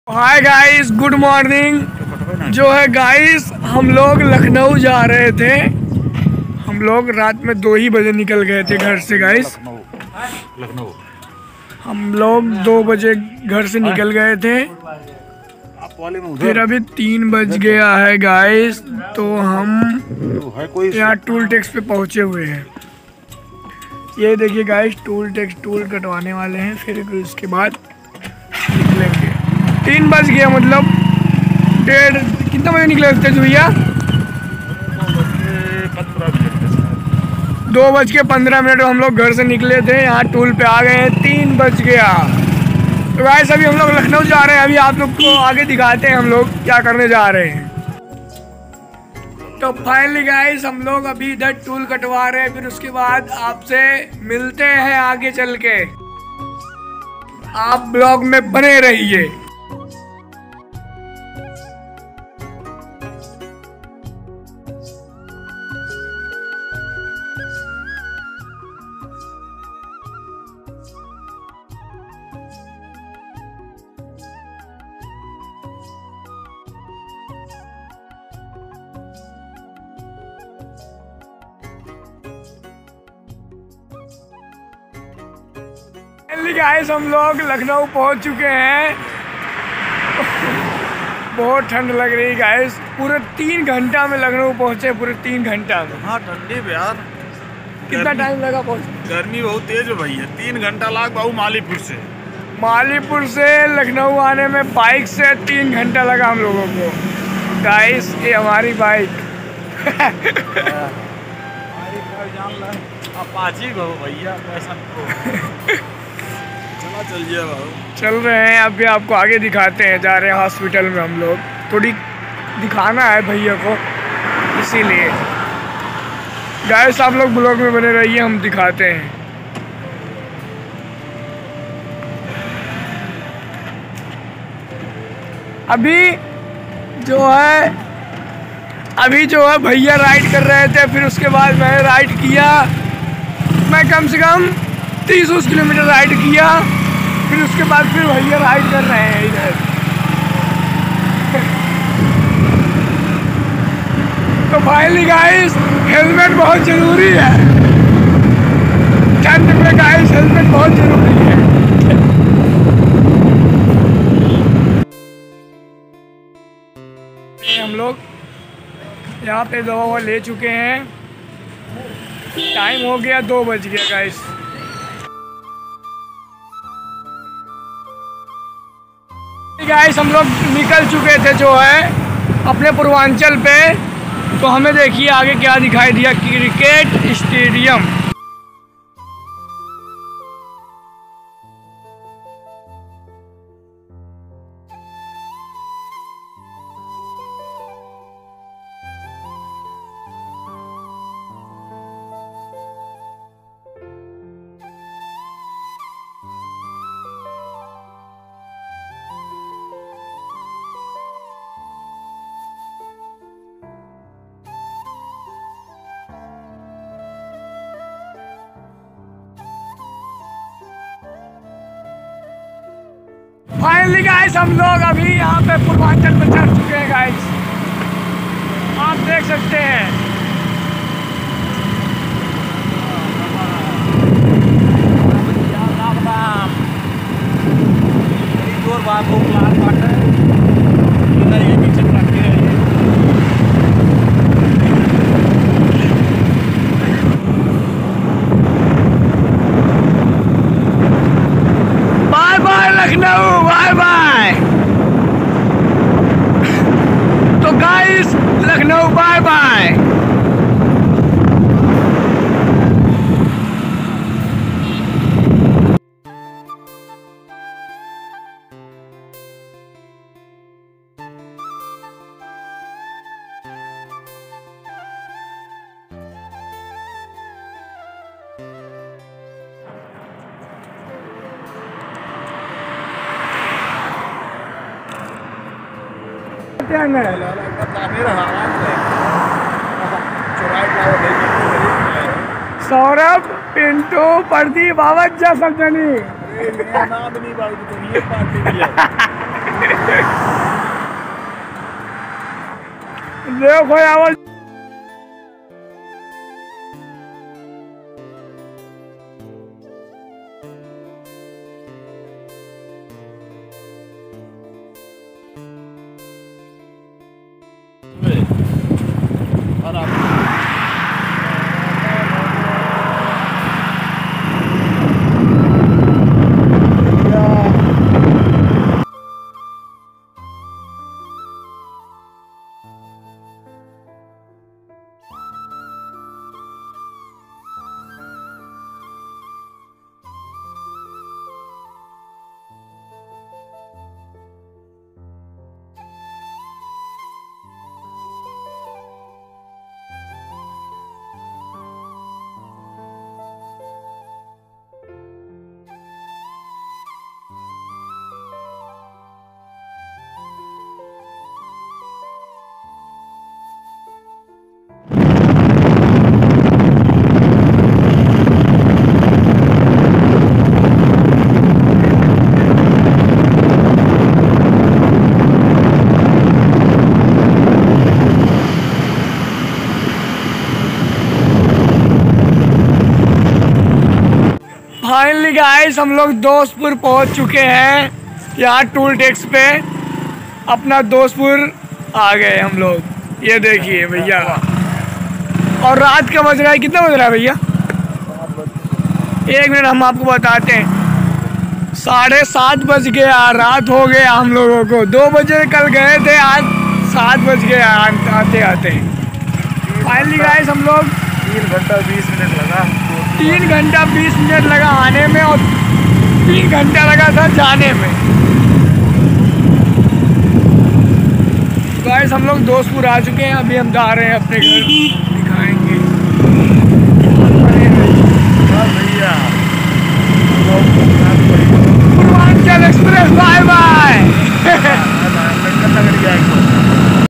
Hi guys, good morning. जो है guys, हम लोग लखनऊ जा रहे थे। हम लोग रात में 2 ही बजे निकल गए थे घर से गाइस। लखनऊ हम लोग 2 बजे घर से निकल गए थे, फिर अभी 3 बज गया है गाइस। तो हम यहाँ टूल टैक्स पे पहुँचे हुए हैं। ये देखिए गाइस, टूल कटवाने वाले हैं, फिर उसके बाद निकलेंगे। 3 बज गया, मतलब कितना बजे निकले थे भैया? 2:15 हम लोग घर से निकले थे। यहाँ टूल पे आ गए हैं, 3 बज गया। तो गाइस अभी हम लोग लखनऊ जा रहे हैं। अभी आप लोग को आगे दिखाते हैं हम लोग क्या करने जा रहे हैं। तो फाइनली गाइस, हम लोग अभी इधर टूल कटवा रहे हैं, फिर उसके बाद आपसे मिलते हैं आगे चल के। आप ब्लॉग में बने रहिए। गाइस हम लोग लखनऊ पहुंच चुके हैं। बहुत ठंड लग रही है गाइस। पूरे 3 घंटा में लखनऊ पहुंचे, पूरे 3 घंटा में। हाँ, ठंडी पे यार। कितना टाइम लगा पहुंच? गर्मी बहुत तेज है भैया। 3 घंटा लगा बाबू मालीपुर से लखनऊ आने में बाइक से 3 घंटा लगा हम लोगों को गाइस। ये हमारी बाइक अपाची भैया। चल रहे हैं। अभी आपको आगे दिखाते हैं। जा रहे हैं हॉस्पिटल में हम लोग। थोड़ी दिखाना है भैया को, इसीलिए गाइस आप लोग ब्लॉग में बने रहिए, हम दिखाते हैं। अभी जो है भैया राइड कर रहे थे, फिर उसके बाद मैंने राइड किया। मैं कम से कम 30 किलोमीटर राइड किया, फिर उसके बाद फिर भैया राइड कर रहे हैं इधर। तो फाइनली गाइस, हेलमेट बहुत ज़रूरी है। ठंड में गाइस हेलमेट बहुत ज़रूरी है। हम लोग यहाँ पे दवा ले चुके हैं। टाइम हो गया 2 बज गया गाइस। गाइस हम लोग निकल चुके थे जो है अपने पूर्वांचल पे। तो हमें देखिए आगे क्या दिखाई दिया, क्रिकेट स्टेडियम। फाइनली गाइस हम लोग अभी यहाँ पे पूर्वांचल में चढ़ चुके हैं गाइस। आप देख सकते हैं। Lucknow bye bye. तो guys Lucknow bye bye. Saurabh, Pintu, Pradeep, आवाज जा सकते नहीं। देखो यार फाइनली गाइस हम लोग दोस्तपुर पहुंच चुके हैं। यहाँ टूल टैक्स पे अपना दोस्तपुर आ गए हम लोग। ये देखिए भैया, और रात का बज रहा है, कितना बज रहा है भैया? 1 मिनट हम आपको बताते हैं। 7:30 बज गया, रात हो गया हम लोगों को। 2 बजे कल गए थे, आज 7 बज गया आते आते। फाइनली गाइस हम लोग 3 घंटा 20 मिनट लगा। 3 घंटा 20 मिनट लगा आने में और 3 घंटा लगा था जाने में। गाइस हम लोग दोस्तपुर आ चुके हैं, अभी हम जा रहे हैं अपने घर, दिखाएंगे।